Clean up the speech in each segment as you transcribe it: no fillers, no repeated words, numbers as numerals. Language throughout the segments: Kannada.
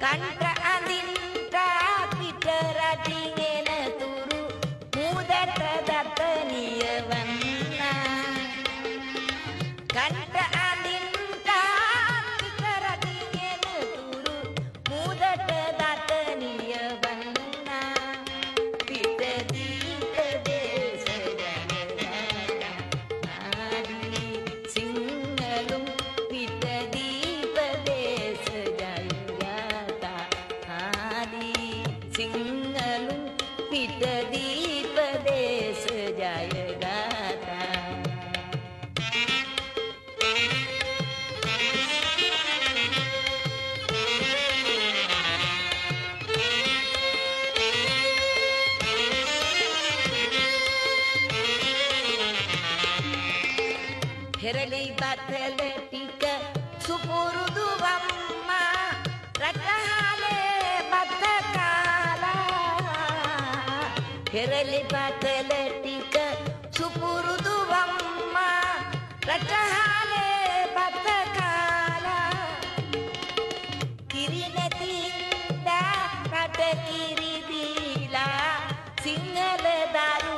ಕಂಠ ಅಂದಿಂಟ ಪಿಟರ ಟಿಂಗೆನ ತುರು ಮೂದಟ ದತ್ತನಿಯವನ್ನ ಕಂಠ ಅಂದಿಂಟ ಪಿಟರ ಟಿಂಗೆನ ತುರು ಮೂದಟ ದತ್ತನಿಯವನ್ನ ಪಿಟ ದೀಪ ದೇಶ ಆದಿ ಸಿಂಗಲುಂ ಪಿಟ ದೀಪ ದೇಶ ಸಿಂಗಲು ಪಿಟ ದೀಪ ದೇಶ ಜಯಗಾತ ಹೆರಳಿ ಬತ್ತಲ ಟಿಕ ಸುಪುರುದು ವಮ್ಮ ರಟಹಾಲೆ ಬತ್ತ ಕಾಲ ಹೆರಳಿ ಬತ್ತಲ ಟಿಕ ಸುಪುರುದು ವಮ್ಮ ರಟಹಾಲೆ ಬತ್ತ ಕಾಲ ಕಿರಿನತಿಂದ ರಟ ಕಿರಿದೀಲ ಸಿಂಗಲ ದಾರು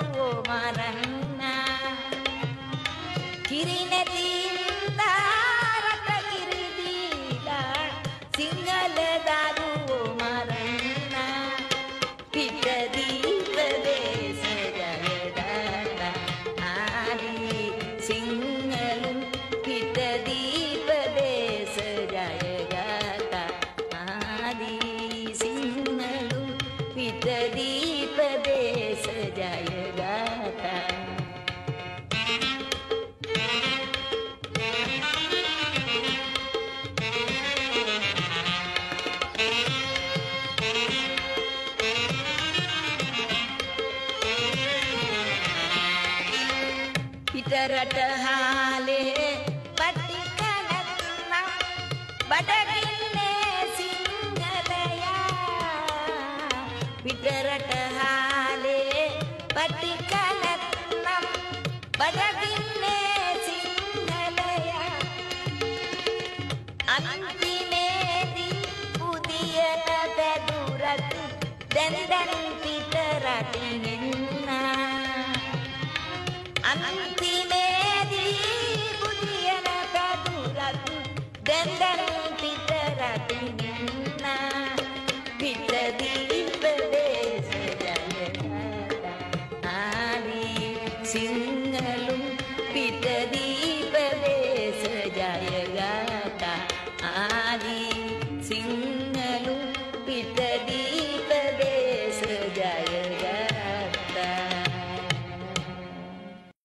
ಮರನ್ನ ಕಿರಿನತಿಂದ ರಟ ಕಿರಿದೀಲ ಸಿಂಗಲ ದಾರು ಮರನ್ನ ಪಿಟ ದೀಪ ದೇಶ ಜಯದಾತ ಆದಿ ಸಿಂಗಲು ಪಿಟ ದೀಪ ದೇಶ ಜಯಗಾತ ಆದಿ ಸಿಂಗಲು ಪಿಟ ದೀಪ ದೇಶ ಜಯಗಾತ ಪಿಟರಟ ಹಾಲೆ ಪಟ್ಟಿ ಕನನ್ನ ಬಡಗಿನ್ನೆ ಸಿಂಗಲಯ ಪಿಟರಟ ಹಾಲೆ ಪಟ್ಟಿ ಕನನ್ನ ಬಡಗಿನ್ನೆ ಸಿಂಗಲಯ ಅಂತಿಮೇದಿ ಪುದಿಯನ ಬೆದುರತು ದಂದನ್ ಪಿಟರಟಿನ ಅಂತಿಮೇದಿ ಬುದಿಯನ ಬೆದುರತು ದಂದನ್ ಪಿಟರಟಿನ ಪಿಟ ದೀಪ ದೇಶ ಜಯಗಾತ ಆದಿ ಸಿಂಗಲು ಪಿಟ ದೀಪ ದೇಶ ಜಯಗಾತ ಆದಿ ಸಿಂಗಲು ಪಿಟ ದೀಪ ದೇಶ ಜಯ